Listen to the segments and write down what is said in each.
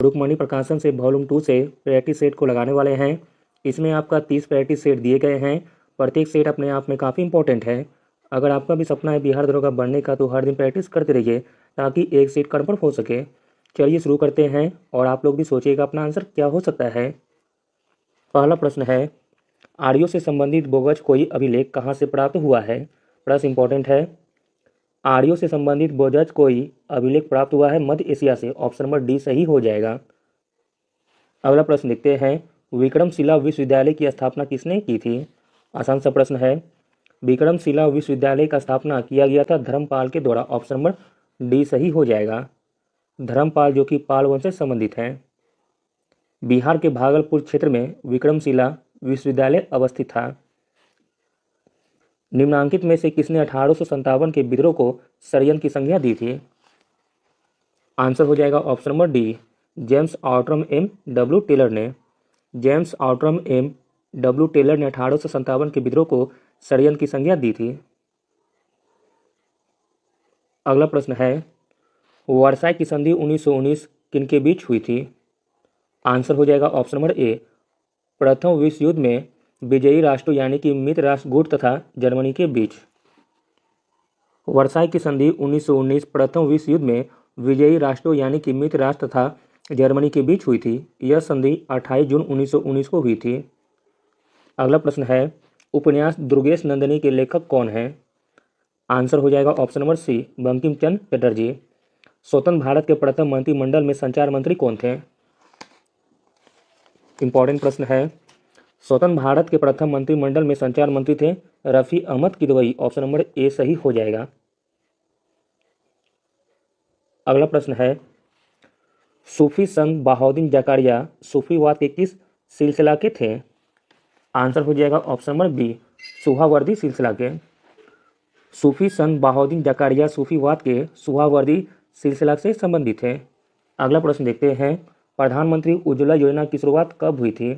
रुक्मणी प्रकाशन से वॉल्यूम 2 से प्रैक्टिस सेट को लगाने वाले हैं। इसमें आपका 30 प्रैक्टिस सेट दिए गए हैं। प्रत्येक सेट अपने आप में काफ़ी इंपॉर्टेंट है। अगर आपका भी सपना है बिहार दरोगा बनने का तो हर दिन प्रैक्टिस करते रहिए ताकि एक सेट कन्फर्म हो सके। चलिए शुरू करते हैं और आप लोग भी सोचिएगा अपना आंसर क्या हो सकता है। पहला प्रश्न है, आर्यों से संबंधित बोगज कोई अभिलेख कहाँ से प्राप्त हुआ है। प्रश्न इंपॉर्टेंट है। आर्यों से संबंधित बोगज कोई अभिलेख प्राप्त हुआ है मध्य एशिया से। ऑप्शन नंबर डी सही हो जाएगा। अगला प्रश्न देखते हैं, विक्रमशिला विश्वविद्यालय की स्थापना किसने की थी। आसान सा प्रश्न है। विक्रमशिला विश्वविद्यालय का स्थापना किया गया था धर्मपाल के द्वारा। ऑप्शन नंबर डी सही हो जाएगा। धर्मपाल जो कि पाल वंश से संबंधित हैं। बिहार के भागलपुर क्षेत्र में विक्रमशिला विश्वविद्यालय अवस्थित था। निम्नांकित में से किसने 1857 के विद्रोह को षड्यंत्र की संज्ञा दी थी। आंसर हो जाएगा option number D, James Outram M W Taylor ने। James Outram M W Taylor ने 1857 के विद्रोह को षड्यंत्र की संज्ञा दी थी। अगला प्रश्न है, वर्साई की संधि 1919 किनके बीच हुई थी। आंसर हो जाएगा ऑप्शन नंबर ए, प्रथम विश्व युद्ध में विजयी राष्ट्रों यानी कि मित्र राष्ट्र गुट तथा जर्मनी के बीच। वर्साई की संधि 1919 प्रथम विश्व युद्ध में विजयी राष्ट्रों यानी कि मित्र राष्ट्र तथा जर्मनी के बीच हुई थी। यह संधि 28 जून 1919 को हुई थी। अगला प्रश्न है, उपन्यास दुर्गेश नंदिनी के लेखक कौन हैं। आंसर हो जाएगा ऑप्शन नंबर सी, बंकिम चंद्र चटर्जी। स्वतंत्र भारत के प्रथम मंत्रिमंडल में संचार मंत्री कौन थे। इंपॉर्टेंट प्रश्न है। स्वतंत्र भारत के प्रथम मंत्रिमंडल में संचार मंत्री थे Rafi Ahmed Kidwai. Option number A सही हो जाएगा। अगला प्रश्न है, सूफी संत बहाउद्दीन जकारिया सूफीवाद के किस सिलसिला के थे। आंसर हो जाएगा ऑप्शन नंबर बी, सुहावर्दी सिलसिला के। सूफी संत बहाउद्दीन जकारिया सूफीवाद के सुहावर्दी सिलसिला से संबंधित है। अगला प्रश्न देखते हैं, प्रधानमंत्री उज्ज्वला योजना की शुरुआत कब हुई थी।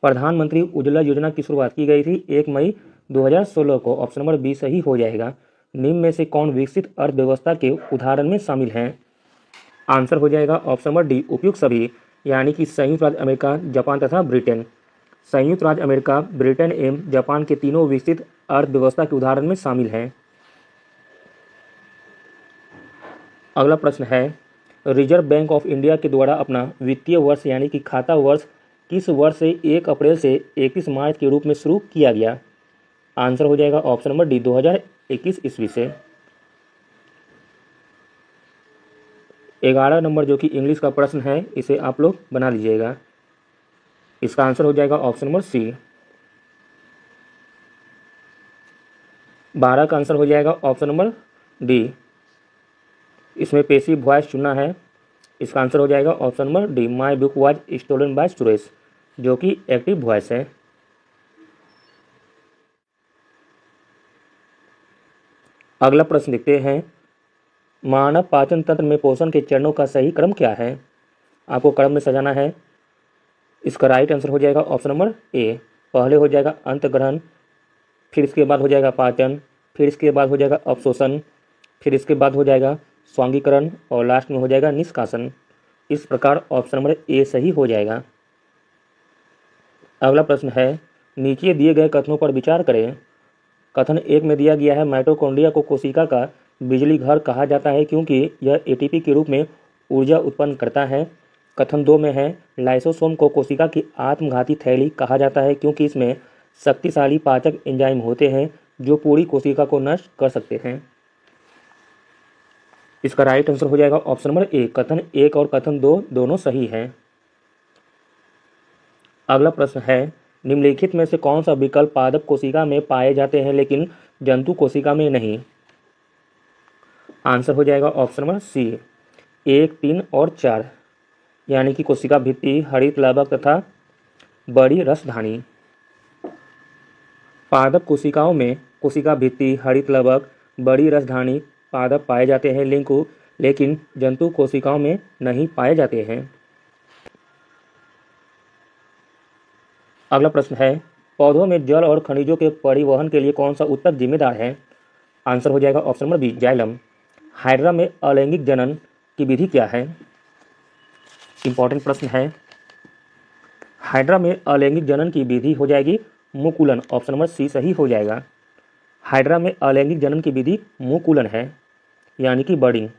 प्रधानमंत्री उज्ज्वला योजना की शुरुआत की गई थी 1 मई 2016 को। ऑप्शन नंबर बी सही हो जाएगा। निम्न में से कौन विकसित अर्थव्यवस्था के उदाहरण में शामिल हैं। आंसर हो जाएगा ऑप्शन नंबर डी, उपयुक्त सभी, यानी कि संयुक्त राज्य अमेरिका, जापान तथा ब्रिटेन। संयुक्त राज्य अमेरिका, ब्रिटेन एवं जापान के तीनों विकसित अर्थव्यवस्था के उदाहरण में शामिल हैं। अगला प्रश्न है, रिजर्व बैंक ऑफ इंडिया के द्वारा अपना वित्तीय वर्ष यानी कि खाता वर्ष किस वर्ष से 1 अप्रैल से 31 मार्च के रूप में शुरू किया गया। आंसर हो जाएगा ऑप्शन नंबर डी, 2021 ईस्वी से। 11 नंबर जो कि इंग्लिश का प्रश्न है, इसे आप लोग बना लीजिएगा। इसका आंसर हो जाएगा ऑप्शन नंबर सी। 12 का आंसर हो जाएगा ऑप्शन नंबर डी, इसमें पेसिव वॉइस चुनना है। इसका आंसर हो जाएगा option number D, my book was stolen by Suresh, जो कि एक्टिव वॉइस है। अगला प्रश्न देखते हैं, मानव पाचन तंत्र में पोषण के चरणों का सही क्रम क्या है। आपको क्रम में सजाना है। इसका राइट आंसर हो जाएगा ऑप्शन नंबर ए, पहले हो जाएगा अंतग्रहण, फिर इसके बाद हो जाएगा पाचन, फिर इसके बाद हो जाएगा अवशोषण, फिर इसके बाद हो जाएगा स्वांगीकरण और लास्ट में हो जाएगा निष्कासन। इस प्रकार ऑप्शन नंबर ए सही हो जाएगा। अगला प्रश्न है, नीचे दिए गए कथनों पर विचार करें। कथन 1 में दिया गया है, माइटोकॉन्ड्रिया को कोशिका का बिजली घर कहा जाता है क्योंकि यह एटीपी के रूप में ऊर्जा उत्पन्न करता है। कथन 2 में है, लाइसोसोम को कोशिका की आत्मघाती थैली कहा जाता है क्योंकि इसमें शक्तिशाली पाचक एंजाइम होते हैं जो पूरी कोशिका को नष्ट कर सकते हैं। इसका राइट आंसर हो जाएगा ऑप्शन नंबर ए, कथन 1 और कथन 2 दोनों सही हैं। अगला प्रश्न है, निम्नलिखित में से कौन सा विकल्प पादप कोशिका में पाए जाते हैं लेकिन जंतु कोशिका में नहीं। आंसर हो जाएगा ऑप्शन नंबर सी, 1, 3 और 4, यानी कि कोशिका भित्ति, हरित लाभक तथा बड़ी रसधानी। पादप कोशिकाओं में कोशिका भित्ति, हरित लाभक, बड़ी रसधानी पादप पाए जाते हैं लेकिन जंतु कोशिकाओं में नहीं पाए जाते हैं। अगला प्रश्न है, पौधों में जल और खनिजों के परिवहन के लिए कौन सा ऊतक जिम्मेदार है। आंसर हो जाएगा option number B, xylem. Hydra में अलैंगिक जनन की विधि क्या है। इंपॉर्टेंट प्रश्न है, हाइड्रा में अलैंगिक जनन की विधि हो जाएगी मुकुलन, ऑप्शन नंबर सी सही हो जाएगा। हाइड्रा में अलैंगिक जनन की विधि मुकुलन है, यानी कि बर्डिंग।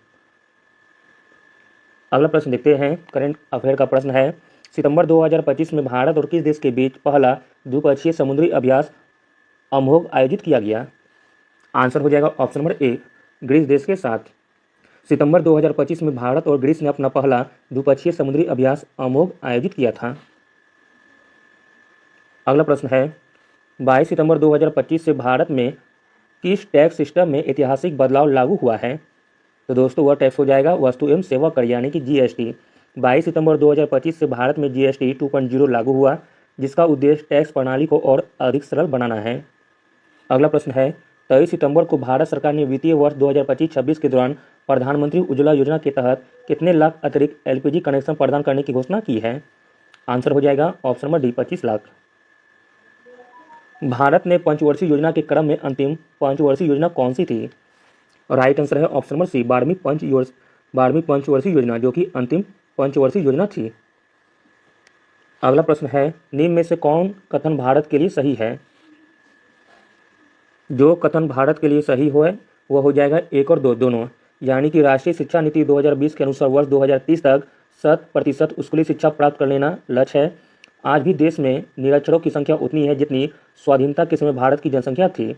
अगला प्रश्न देखते हैं, करंट अफेयर का प्रश्न है, सितंबर 2025 में भारत और किस देश के बीच पहला द्विपक्षीय समुद्री अभ्यास अमोघ आयोजित किया गया? आंसर हो जाएगा ऑप्शन नंबर ए, ग्रीस देश के साथ। सितंबर 2025 में भारत और ग्रीस ने अपना पहला द्विपक्षीय समुद्री अभ्यास अमोघ आयोजित किया था। अगला प्रश्न है, 22 सितंबर 2025 से भारत में किस टैक्स सिस्टम में ऐतिहासिक बदलाव लागू हुआ है? तो दोस्तों वह टैक्स हो जाएगा वस्तु एवं सेवा कर, यानी कि जीएसटी। 22 सितंबर 2025 से भारत में जीएसटी 2.0 लागू हुआ, जिसका उद्देश्य टैक्स प्रणाली को और अधिक सरल बनाना है। अगला प्रश्न है, 23 सितंबर को भारत सरकार ने वित्तीय वर्ष 2025-26 के दौरान प्रधानमंत्री उज्ज्वला योजना के तहत कितने लाख अतिरिक्त एलपीजी कनेक्शन प्रदान करने की घोषणा की है? आंसर हो जाएगा option number D, 25 lakh. Bharat ने पंचवर्षीय योजना के क्रम में अंतिम पंचवर्षीय योजना कौन सी थी? राइट आंसर है ऑप्शन नंबर सी, 12वीं पंचवर्षीय योजना, जो कि अंतिम पंचवर्षीय योजना थी। अगला प्रश्न है, निम्न में से कौन कथन भारत के लिए सही है? जो कथन भारत के लिए सही हो है वह हो जाएगा 1 और 2 दोनों, यानी कि राष्ट्रीय शिक्षा नीति 2020 के अनुसार वर्ष 2030 तक 100% स्कूली शिक्षा प्राप्त कर लेना लक्ष्य है। आज भी देश में निरक्षरों की संख्या उतनी है जितनी स्वाधीनता के समय भारत की जनसंख्या थी।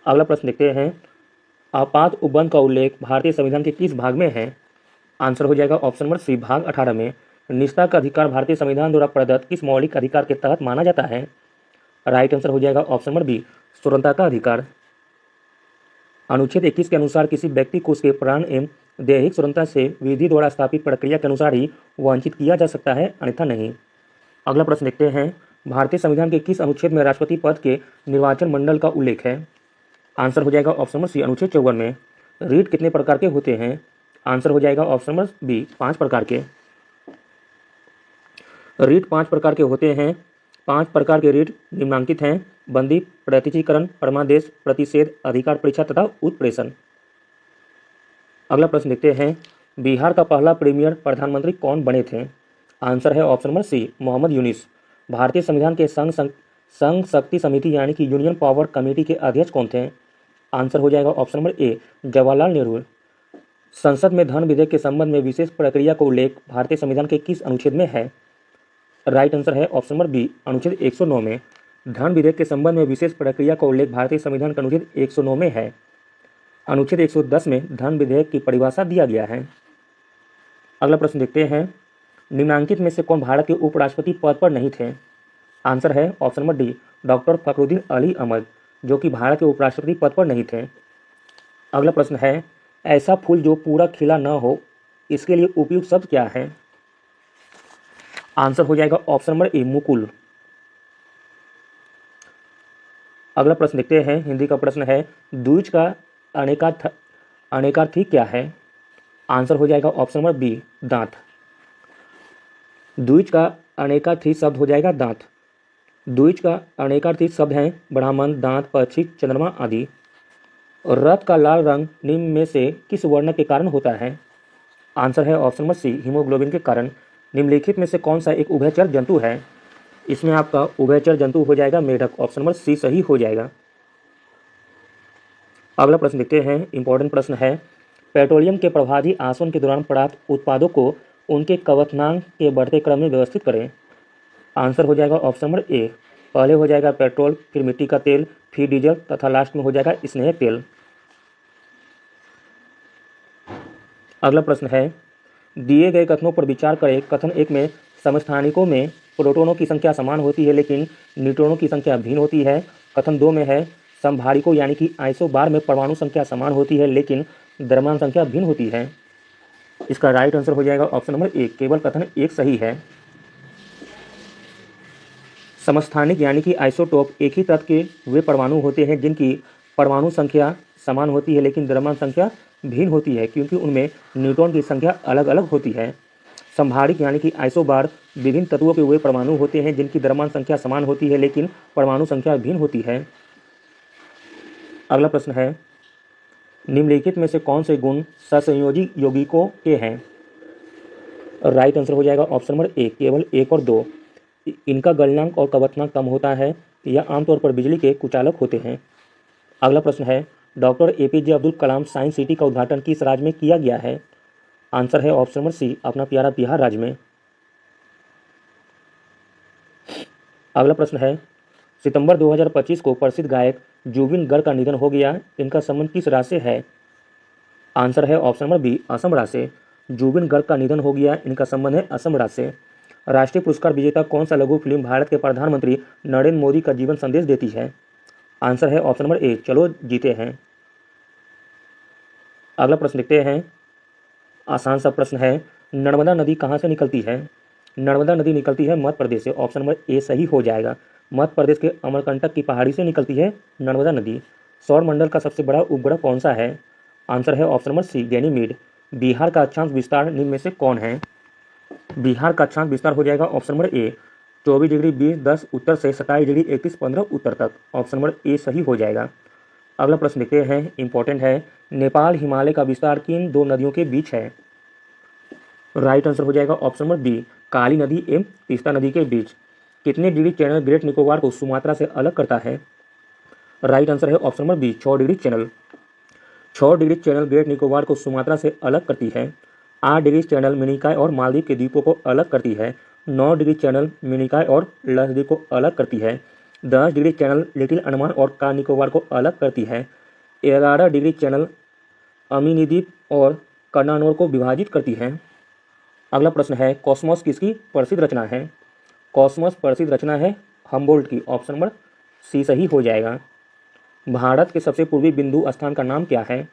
अगला प्रश्न देखते हैं, आपात उपबंध का उल्लेख भारतीय संविधान के किस भाग में है? आंसर हो जाएगा ऑप्शन नंबर सी, भाग 18 में। निजता का अधिकार भारतीय संविधान द्वारा प्रदत्त किस मौलिक अधिकार के तहत माना जाता है? राइट आंसर हो जाएगा ऑप्शन नंबर बी, स्वतंत्रता का अधिकार। अनुच्छेद 21 के अनुसार किसी व्यक्ति को उसके प्राण एवं दैहिक स्वतंत्रता से विधि द्वारा स्थापित प्रक्रिया के अनुसार ही वंचित किया जा सकता है, अन्यथा नहीं। अगला प्रश्न देखते हैं, भारतीय संविधान के किस अनुच्छेद में राष्ट्रपति पद के निर्वाचन मंडल का उल्लेख है? आंसर हो जाएगा ऑप्शन नंबर सी, अनुच्छेद 54 में। रीट कितने प्रकार के होते हैं? आंसर हो जाएगा ऑप्शन नंबर बी, 5 प्रकार के। रीट 5 प्रकार के होते हैं। 5 प्रकार के रीट निम्नांकित हैं: बंदी, प्रत्यक्षीकरण, परमादेश, प्रतिषेध, अधिकार परीक्षा तथा उत्प्रेषण। अगला प्रश्न देखते हैं, बिहार का पहला प्रीमियर प्रधानमंत्री कौन बने थे? आंसर है option number C, Mohammad Yunus. भारतीय संविधान के संघ शक्ति समिति यानी कि यूनियन पावर कमेटी के अध्यक्ष कौन थे? आंसर हो जाएगा ऑप्शन नंबर ए, जवाहरलाल नेहरू। संसद में धन विधेयक के संबंध में विशेष प्रक्रिया का उल्लेख भारतीय संविधान के किस अनुच्छेद में है? राइट आंसर है ऑप्शन नंबर बी, अनुच्छेद 109 में। धन विधेयक के संबंध में विशेष प्रक्रिया का उल्लेख भारतीय संविधान के अनुच्छेद 109 में है। अनुच्छेद 110 में धन विधेयक की परिभाषा दिया गया है। अगला प्रश्न देखते हैं, निम्नांकित में से कौन भारत के उपराष्ट्रपति पद पर नहीं थे? आंसर है option number D, doctor Fakhruddin Ali Ahmed, जो कि भारत के उपराष्ट्रपति पद पर नहीं थे। अगला प्रश्न है, ऐसा फूल जो पूरा खिला न हो, इसके लिए उपयुक्त शब्द क्या है? आंसर हो जाएगा ऑप्शन नंबर ए, मुकुल। अगला प्रश्न देखते हैं, हिंदी का प्रश्न है, द्विज का अनेकार्थी क्या है? आंसर हो जाएगा ऑप्शन नंबर बी, दांत। द्विज का अनेकार्थी शब्द हो जाएगा दांत। द्विज का अनेकार्थी शब्द हैं ब्राह्मण, दांत, पक्षी, चंद्रमा आदि। रक्त का लाल रंग निम्न में से किस वर्ण के कारण होता है? आंसर है ऑप्शन नंबर सी, हीमोग्लोबिन के कारण। निम्नलिखित में से कौन सा एक उभयचर जंतु है? इसमें आपका उभयचर जंतु हो जाएगा मेढक, ऑप्शन नंबर सी सही हो जाएगा। अगला प्रश्न देखते हैं, इंपॉर्टेंट प्रश्न है, पेट्रोलियम के प्रभावी आसवन के दौरान प्राप्त उत्पादों को उनके क्वथनांक के बढ़ते क्रम में व्यवस्थित करें। आंसर हो जाएगा ऑप्शन नंबर ए, पहले हो जाएगा पेट्रोल, फिर मिट्टी का तेल, फिर डीजल तथा लास्ट में हो जाएगा स्नेह तेल। अगला प्रश्न है, दिए गए कथनों पर विचार करें। कथन 1 में समस्थानिकों में प्रोटॉनों की संख्या समान होती है लेकिन न्यूट्रॉनों की संख्या भिन्न होती है। कथन 2 में है समभारिकों यानी कि आइसोबार में परमाणु संख्या समान होती है लेकिन द्रव्यमान संख्या भिन्न होती है। इसका राइट आंसर हो जाएगा ऑप्शन नंबर ए, केवल कथन 1 सही है। समस्थानिक यानी कि आइसोटोप एक ही तत्व के वे परमाणु होते हैं जिनकी परमाणु संख्या समान होती है लेकिन द्रव्यमान संख्या भिन्न होती है, क्योंकि उनमें न्यूट्रॉन की संख्या अलग अलग होती है। समभारिक यानी कि आइसोबार विभिन्न तत्वों के वे परमाणु होते हैं जिनकी द्रव्यमान संख्या समान होती है लेकिन परमाणु संख्या भिन्न होती है। अगला प्रश्न है, निम्नलिखित में से कौन से गुण सहसंयोजी यौगिकों के हैं? राइट आंसर हो जाएगा ऑप्शन नंबर ए, केवल 1 और 2। इनका गलनांक और कवचनांक कम होता है। यह आमतौर पर बिजली के कुचालक होते हैं। अगला प्रश्न है, doctor APJ Abdul Kalam science city का उद्घाटन किस राज्य में किया गया है? आंसर है ऑप्शन नंबर सी, अपना प्यारा बिहार राज्य में। अगला प्रश्न है, सितंबर 2025 को प्रसिद्ध गायक जुबिन गर्ग का निधन हो गया। इनका संबंध किस राज्य से है? आंसर है ऑप्शन नंबर बी, असम राज्य से। जुबिन गर्ग का निधन हो गया, इनका संबंध है असम राज्य से। राष्ट्रीय पुरस्कार विजेता कौन सा लघु फिल्म भारत के प्रधानमंत्री नरेंद्र मोदी का जीवन संदेश देती है? आंसर है ऑप्शन नंबर ए, चलो जीते हैं। अगला प्रश्न देखते हैं, आसान सा प्रश्न है, नर्मदा नदी कहाँ से निकलती है? नर्मदा नदी निकलती है मध्य प्रदेश से। ऑप्शन नंबर ए सही हो जाएगा। मध्य प्रदेश के अमरकंटक की पहाड़ी से निकलती है नर्मदा नदी। सौर मंडल का सबसे बड़ा उपग्रह कौन सा है? आंसर है option number C, Ganymede. Bihar का अक्षांश विस्तार निम्न में से कौन है? बिहार का अक्षांश विस्तार हो जाएगा ऑप्शन नंबर ए, 24 डिग्री 20 उत्तर से 27 डिग्री 31 उत्तर तक। ऑप्शन नंबर ए सही हो जाएगा। अगला प्रश्न देखते हैं, इंपॉर्टेंट है, नेपाल हिमालय का विस्तार किन दो नदियों के बीच है? राइट आंसर हो जाएगा ऑप्शन नंबर बी, काली नदी एवं तीस्ता नदी के बीच। कितने डिग्री चैनल ग्रेट निकोबार को सुमात्रा से अलग करता है? राइट आंसर है option number B, 6 degree channel. 6 degree channel great Nicobar को सुमात्रा से अलग करती है। 8 डिग्री चैनल मिनिकॉय और मालदीव के द्वीपों को अलग करती है। 9 डिग्री चैनल मिनिकॉय और लक्षद्वीप को अलग करती है। 10 डिग्री चैनल लिटिल अंडमान और कार निकोबार को अलग करती है। 11 डिग्री चैनल अमीनी द्वीप और कर्नानौर को विभाजित करती है। अगला प्रश्न है, कॉस्मोस किसकी प्रसिद्ध रचना है? कॉस्मोस प्रसिद्ध रचना है हम्बोल्ट की। ऑप्शन नंबर सी सही हो जाएगा। भारत के सबसे पूर्वी बिंदु स्थान का नाम क्या है?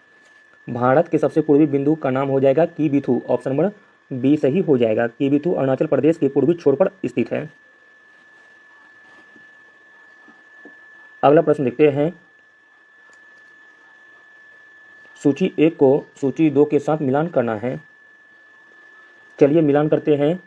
भारत के सबसे पूर्वी बिंदु का नाम हो जाएगा कीबिथु। ऑप्शन नंबर बी सही हो जाएगा। कीबिथु अरुणाचल प्रदेश के पूर्वी छोर पर स्थित है। अगला प्रश्न देखते हैं, सूची 1 को सूची 2 के साथ मिलान करना है। चलिए मिलान करते हैं।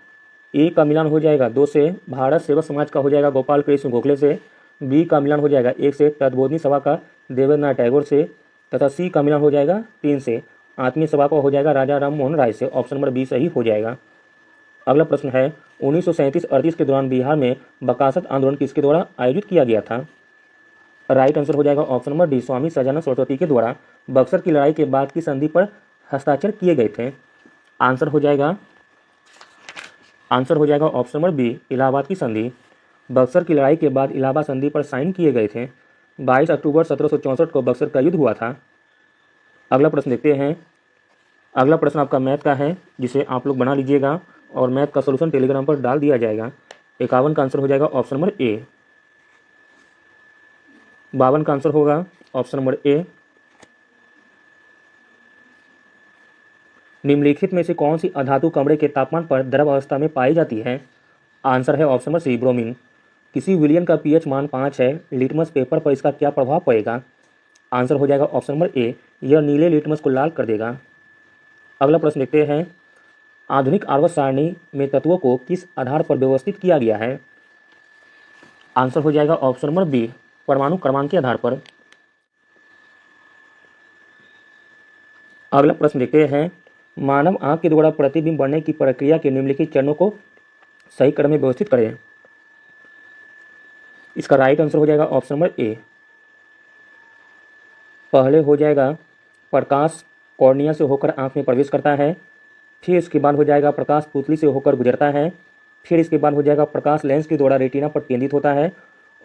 ए का मिलान हो जाएगा 2 से भारत सेवक समाज का हो जाएगा गोपाल कृष्ण गोखले से। बी का मिलान हो जाएगा 1 से तत्बोधिनी सभा का देवेंद्रनाथ टैगोर से। तथा सी का मिलान हो जाएगा 3 से आत्मीय सभा का हो जाएगा राजा राम मोहन राय से। ऑप्शन नंबर बी सही हो जाएगा। अगला प्रश्न है, 1937-38 के दौरान बिहार में बकासत आंदोलन किसके द्वारा आयोजित किया गया था? राइट आंसर हो जाएगा ऑप्शन नंबर डी, स्वामी सजानंद सरस्वती के द्वारा। बक्सर की लड़ाई के बाद की संधि पर हस्ताक्षर किए गए थे। आंसर हो जाएगा ऑप्शन नंबर बी, इलाहाबाद की संधि। बक्सर की लड़ाई के बाद इलाहाबाद संधि पर साइन किए गए थे। 22 अक्टूबर 1764 को बक्सर का युद्ध हुआ था। अगला प्रश्न देखते हैं। अगला प्रश्न आपका मैथ का है, जिसे आप लोग बना लीजिएगा और मैथ का सोल्यूशन टेलीग्राम पर डाल दिया जाएगा। 51 का आंसर हो जाएगा ऑप्शन नंबर ए। 52 का आंसर होगा ऑप्शन नंबर ए। निम्नलिखित में से कौन सी अधातु कमरे के तापमान पर द्रव अवस्था में पाई जाती है? आंसर है ऑप्शन नंबर सी, ब्रोमीन। किसी विलयन का पीएच मान 5 है, लिटमस पेपर पर इसका क्या प्रभाव पड़ेगा? आंसर हो जाएगा ऑप्शन नंबर ए, यह नीले लिटमस को लाल कर देगा। अगला प्रश्न देखते हैं, आधुनिक आवर्त सारणी में तत्वों को किस आधार पर व्यवस्थित किया गया है? आंसर हो जाएगा ऑप्शन नंबर बी, परमाणु क्रमांक के आधार पर। अगला प्रश्न देखते हैं, मानव आंख के द्वारा प्रतिबिंब बनने की प्रक्रिया के निम्नलिखित चरणों को सही क्रम में व्यवस्थित करें। इसका राइट आंसर हो जाएगा ऑप्शन नंबर ए। पहले हो जाएगा प्रकाश कॉर्निया से होकर आंख में प्रवेश करता है। फिर इसके बाद हो जाएगा प्रकाश पुतली से होकर गुजरता है। फिर इसके बाद हो जाएगा प्रकाश लेंस के द्वारा रेटिना पर केंद्रित होता है।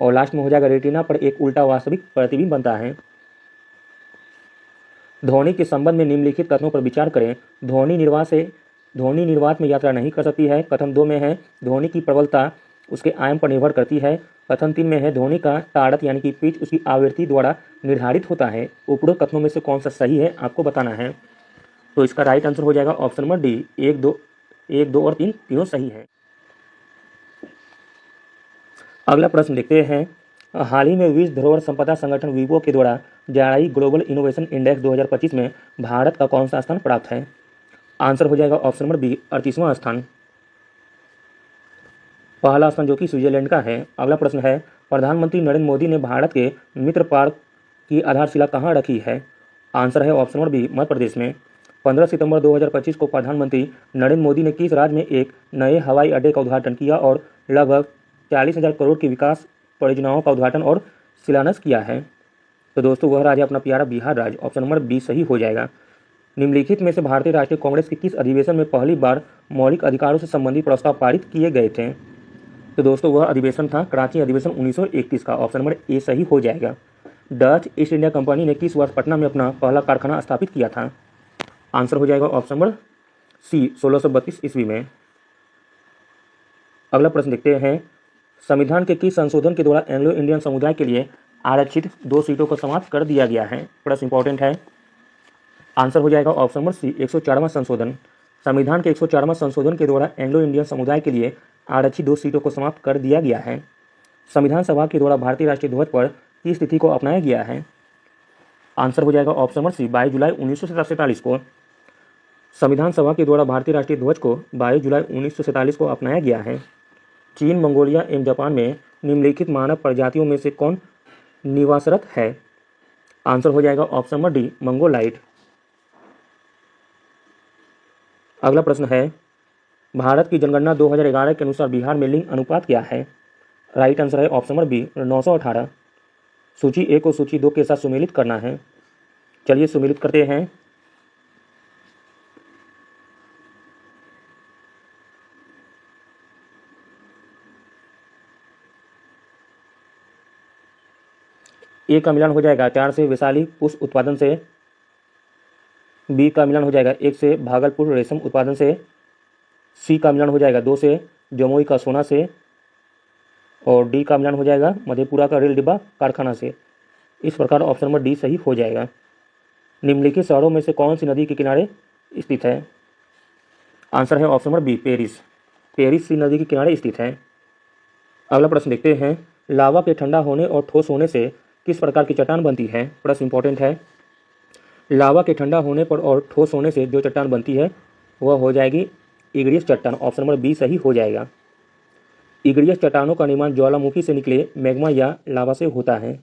और लास्ट में हो जाएगा रेटिना पर एक उल्टा वास्तविक प्रतिबिंब बनता है। ध्वनि के संबंध में निम्नलिखित कथनों पर विचार करें। ध्वनि निर्वात में यात्रा नहीं कर सकती है। कथन 2 में है ध्वनि की प्रबलता उसके आयाम पर निर्भर करती है। कथन 3 में है ध्वनि का ताड़त यानी कि पिच उसकी आवृत्ति द्वारा निर्धारित होता है। उपरोक्त कथनों में से कौन सा सही है आपको बताना है। तो इसका राइट आंसर हो जाएगा ऑप्शन नंबर डी, 1, 2 और 3 तीनों सही है। अगला प्रश्न देखते हैं, हाल ही में विश्व धरोहर संपदा संगठन वीवो के द्वारा जारी ग्लोबल इनोवेशन इंडेक्स 2025 में भारत का कौन सा स्थान प्राप्त है? आंसर हो जाएगा ऑप्शन नंबर बी, 38वां स्थान। पहला स्थान जो कि स्विट्जरलैंड का है। अगला प्रश्न है, प्रधानमंत्री नरेंद्र मोदी ने भारत के मित्र पार्क की आधारशिला कहाँ रखी है? आंसर है option number B, Madhya Pradesh में। 15 सितंबर 2025 को प्रधानमंत्री नरेंद्र मोदी ने किस राज्य में एक नए हवाई अड्डे का उद्घाटन किया और लगभग 40,000 करोड़ की विकास परियोजनाओं का उद्घाटन और शिलान्यास किया है? तो दोस्तों वह राज्य अपना प्यारा बिहार राज्य, ऑप्शन नंबर बी सही हो जाएगा। निम्नलिखित में से भारतीय राष्ट्रीय कांग्रेस के किस अधिवेशन में पहली बार मौलिक अधिकारों से संबंधित प्रस्ताव पारित किए गए थे? तो दोस्तों वह अधिवेशन था कराची अधिवेशन 1931 का, ऑप्शन नंबर ए सही हो जाएगा। डच ईस्ट इंडिया कंपनी ने किस वर्ष पटना में अपना पहला कारखाना स्थापित किया था? आंसर हो जाएगा ऑप्शन नंबर सी 1632 ईस्वी में। अगला प्रश्न देखते हैं, संविधान के किस संशोधन के द्वारा एंग्लो इंडियन समुदाय के लिए आरक्षित 2 सीटों को समाप्त कर दिया गया है? प्रश्न इंपॉर्टेंट है। आंसर हो जाएगा ऑप्शन नंबर सी 104वां संशोधन। संविधान के 104वां संशोधन के द्वारा एंग्लो इंडियन समुदाय के लिए आरक्षित 2 सीटों को समाप्त कर दिया गया है। संविधान सभा के द्वारा भारतीय राष्ट्रीय ध्वज पर किस तिथि को अपनाया गया है? आंसर हो जाएगा ऑप्शन नंबर सी 22 जुलाई 1947 को। संविधान सभा के द्वारा भारतीय राष्ट्रीय ध्वज को 22 जुलाई 1947 को अपनाया गया है। चीन, मंगोलिया एवं जापान में निम्नलिखित मानव प्रजातियों में से कौन निवासरत है? आंसर हो जाएगा ऑप्शन नंबर डी मंगोलाइट। अगला प्रश्न है, भारत की जनगणना 2011 के अनुसार बिहार में लिंग अनुपात क्या है? राइट आंसर है ऑप्शन नंबर बी 918। सूची ए को सूची 2 के साथ सुमेलित करना है। चलिए सुमेलित करते हैं। ए का मिलान हो जाएगा 4 से वैशाली पुष्प उत्पादन से, बी का मिलान हो जाएगा 1 से भागलपुर रेशम उत्पादन से, सी का मिलान हो जाएगा 2 से जमुई का सोना से, और डी का मिलान हो जाएगा मधेपुरा का रेल डिब्बा कारखाना से। इस प्रकार ऑप्शन नंबर डी सही हो जाएगा। निम्नलिखित शहरों में से कौन सी नदी के किनारे स्थित है? आंसर है option number B Paris. Paris Seine नदी के किनारे स्थित है। अगला प्रश्न देखते हैं, लावा के ठंडा होने और ठोस होने से किस प्रकार की चट्टान बनती है? प्रश्न इंपॉर्टेंट है। लावा के ठंडा होने पर और ठोस होने से जो चट्टान बनती है वह हो जाएगी इग्रियस चट्टान, ऑप्शन नंबर बी सही हो जाएगा। इग्रियस चट्टानों का निर्माण ज्वालामुखी से निकले मैग्मा या लावा से होता है।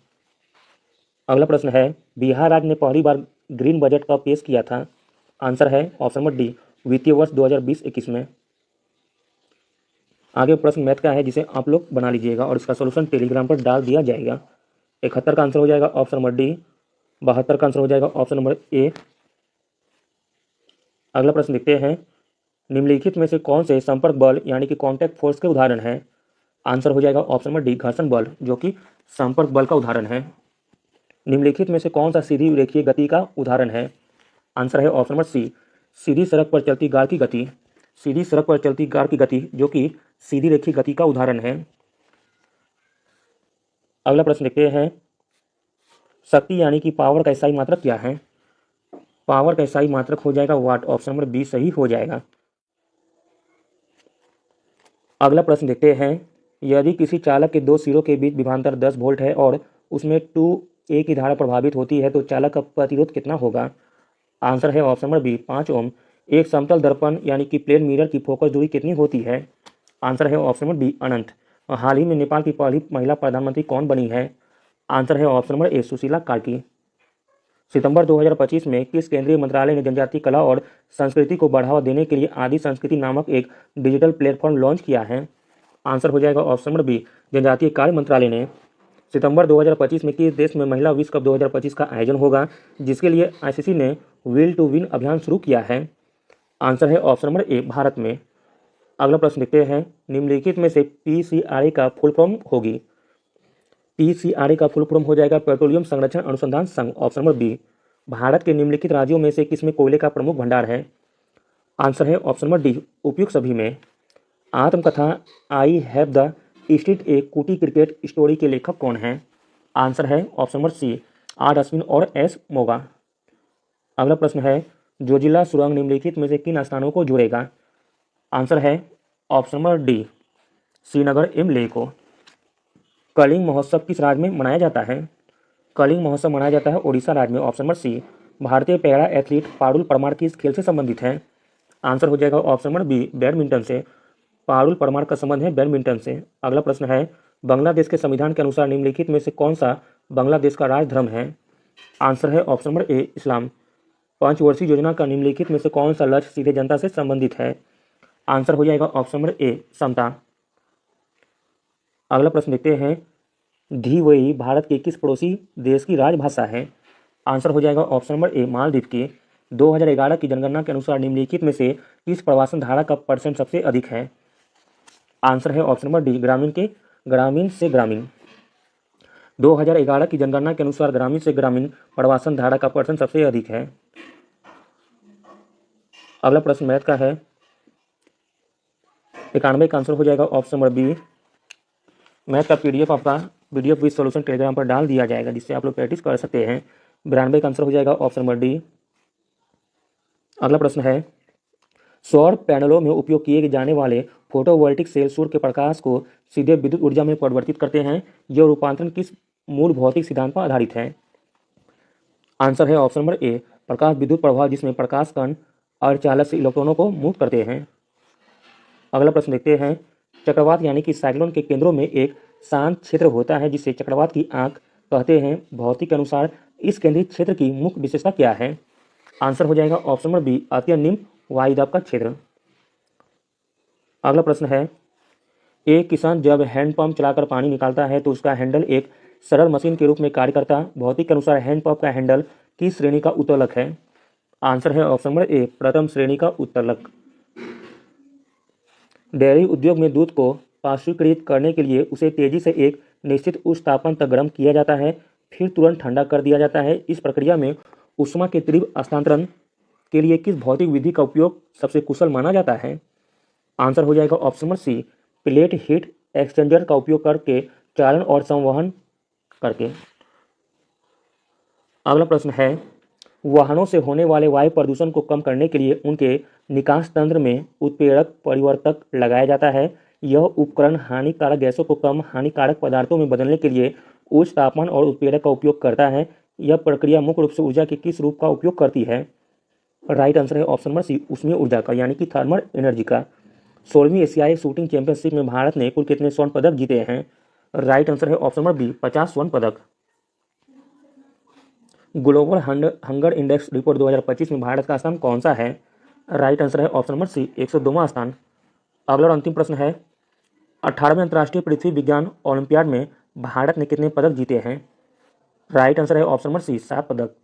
अगला प्रश्न है, बिहार राज्य ने पहली बार ग्रीन बजट कब पेश किया था? आंसर है ऑप्शन नंबर डी वित्तीय वर्ष 2020-21 में। आगे प्रश्न मैथ का है जिसे आप लोग बना लीजिएगा और इसका सोल्यूशन टेलीग्राम पर डाल दिया जाएगा। 71 का आंसर हो जाएगा ऑप्शन नंबर डी, 72 का आंसर हो जाएगा ऑप्शन नंबर ए। अगला प्रश्न देखते हैं, निम्नलिखित में से कौन से संपर्क बल यानी कि कॉन्टैक्ट फोर्स के उदाहरण हैं? आंसर हो जाएगा ऑप्शन नंबर डी घर्षण बल, जो कि संपर्क बल का उदाहरण है। निम्नलिखित में से कौन सा सीधी रेखीय गति का उदाहरण है? आंसर है ऑप्शन नंबर सी सीधी सड़क पर चलती कार की गति। सीधी सड़क पर चलती कार की गति जो कि सीधी रेखीय गति का उदाहरण है। अगला प्रश्न देखते हैं, शक्ति यानी कि पावर का इकाई मात्रक क्या है? पावर का इकाई मात्रक हो जाएगा वाट, ऑप्शन नंबर बी सही हो जाएगा। अगला प्रश्न देखते हैं, यदि किसी चालक के 2 सिरों के बीच विभवांतर 10 वोल्ट है और उसमें 2A की धारा प्रभावित होती है तो चालक का प्रतिरोध कितना होगा? आंसर है ऑप्शन नंबर बी 5 ओम। एक समतल दर्पण यानी कि प्लेन मिरर की फोकस दूरी कितनी होती है? आंसर है ऑप्शन नंबर बी अनंत। हाल ही में नेपाल की पहली महिला प्रधानमंत्री कौन बनी है? आंसर है option number A Sushila Karki. सितंबर 2025 में किस केंद्रीय मंत्रालय ने जनजातीय कला और संस्कृति को बढ़ावा देने के लिए आदि संस्कृति नामक एक डिजिटल प्लेटफॉर्म लॉन्च किया है? आंसर हो जाएगा ऑप्शन नंबर बी जनजातीय कार्य मंत्रालय ने। सितंबर 2025 में किस देश में महिला विश्व कप 2025 का आयोजन होगा, जिसके लिए आईसीसी ने विल टू विन अभियान शुरू किया है? आंसर है ऑप्शन नंबर ए भारत में। अगला प्रश्न देखते हैं, निम्नलिखित में से पीसीआरए का फुल फॉर्म होगी? पीसीआरए का फुल फॉर्म हो जाएगा पेट्रोलियम संरक्षण अनुसंधान संघ, ऑप्शन नंबर बी। भारत के निम्नलिखित राज्यों में से किसमें कोयले का प्रमुख भंडार है? आंसर है ऑप्शन नंबर डी उपयुक्त सभी में। आत्मकथा I have the street a Kutti cricket story के लेखक कौन हैं? आंसर है option number C R Ashwin और एस मोगा। अगला प्रश्न है, जोजिला सुरंग निम्नलिखित में से किन स्थानों को जोड़ेगा? आंसर है ऑप्शन नंबर डी श्रीनगर एवं लेह को। कलिंग महोत्सव किस राज्य में मनाया जाता है? कलिंग महोत्सव मनाया जाता है ओडिशा राज्य में, ऑप्शन नंबर सी। भारतीय पैरा एथलीट पारुल परमार किस खेल से संबंधित है? आंसर हो जाएगा ऑप्शन नंबर बी बैडमिंटन से। पारुल परमार का संबंध है बैडमिंटन से। अगला प्रश्न है, बांग्लादेश के संविधान के अनुसार निम्नलिखित में से कौन सा बांग्लादेश का राज धर्म है? आंसर है ऑप्शन नंबर ए इस्लाम। पंचवर्षीय योजना का निम्नलिखित में से कौन सा लक्ष्य सीधे जनता से संबंधित है? आंसर हो जाएगा ऑप्शन नंबर ए, समता। अगला प्रश्न देखते हैं, धीवई भारत के किस पड़ोसी देश की राजभाषा है? आंसर हो जाएगा ऑप्शन नंबर ए, मालदीव की। 2011 की जनगणना के अनुसार निम्नलिखित में से किस प्रवासन धारा का परसेंट सबसे अधिक है? आंसर है ऑप्शन नंबर डी, ग्रामीण से ग्रामीण। 2011 की जनगणना के अनुसार ग्रामीण से ग्रामीण प्रवासन धारा का परसेंट सबसे अधिक है। अगला प्रश्न मैथ का है, 91 का आंसर हो जाएगा ऑप्शन नंबर बी। मैथ का पीडीएफ आपका पीडीएफ विद सॉल्यूशन टेलीग्राम पर डाल दिया जाएगा, जिससे आप लोग प्रैक्टिस कर सकते हैं। 92 का आंसर हो जाएगा ऑप्शन नंबर डी। अगला प्रश्न है, सौर पैनलों में उपयोग किए जाने वाले फोटोवोल्टिक सेल सूर्य के प्रकाश को सीधे विद्युत ऊर्जा में परिवर्तित करते हैं। यह रूपांतरण किस मूल भौतिक सिद्धांत पर आधारित है? आंसर है ऑप्शन नंबर ए, प्रकाश विद्युत प्रभाव, जिसमें प्रकाश कण अर्धचालक से इलेक्ट्रॉनों को मुक्त करते हैं। अगला प्रश्न देखते हैं, चक्रवात यानी कि साइक्लोन के केंद्रों में एक शांत क्षेत्र होता है जिसे चक्रवात की आंख कहते हैं। भौतिक के अनुसार इस केंद्रीय क्षेत्र की मुख्य विशेषता क्या है? आंसर हो जाएगा ऑप्शन नंबर बी, अत्यंत निम्न वायुदाब का क्षेत्र। अगला प्रश्न है, एक किसान जब हैंडपंप चलाकर पानी निकालता है तो उसका हैंडल एक सरल मशीन के रूप में कार्य करता है। भौतिक के अनुसार हैंडपंप का हैंडल किस श्रेणी का उत्तोलक है? आंसर है ऑप्शन नंबर ए, प्रथम श्रेणी का उत्तोलक। डेयरी उद्योग में दूध को पाश्चुरीकृत करने के लिए उसे तेजी से एक निश्चित उच्च तापमान तक गर्म किया जाता है, फिर तुरंत ठंडा कर दिया जाता है। इस प्रक्रिया में ऊष्मा के तीव्र हस्तांतरण के लिए किस भौतिक विधि का उपयोग सबसे कुशल माना जाता है? आंसर हो जाएगा option number C, plate heat exchanger का उपयोग करके चालन और संवहन करके। अगला प्रश्न है, वाहनों से होने वाले वायु प्रदूषण को कम करने के लिए उनके निकास तंत्र में उत्प्रेरक परिवर्तक लगाया जाता है। यह उपकरण हानिकारक गैसों को कम हानिकारक पदार्थों में बदलने के लिए उच्च तापमान और उत्प्रेरक का उपयोग करता है। यह प्रक्रिया मुख्य रूप से ऊर्जा के किस रूप का उपयोग करती है? राइट आंसर है ऑप्शन नंबर सी, ऊष्मीय ऊर्जा का, यानी कि थर्मल एनर्जी का। 16वीं एशियाई शूटिंग चैंपियनशिप में भारत ने कुल कितने स्वर्ण पदक जीते हैं? राइट आंसर है ऑप्शन नंबर बी, 50 स्वर्ण पदक। ग्लोबल हंगर इंडेक्स रिपोर्ट 2025 में भारत का स्थान कौन सा है? राइट आंसर है ऑप्शन नंबर सी, 102वां स्थान। अगला और अंतिम प्रश्न है, 18वें अंतर्राष्ट्रीय पृथ्वी विज्ञान ओलंपियाड में भारत ने कितने पदक जीते हैं? राइट आंसर है ऑप्शन नंबर सी, 7 पदक।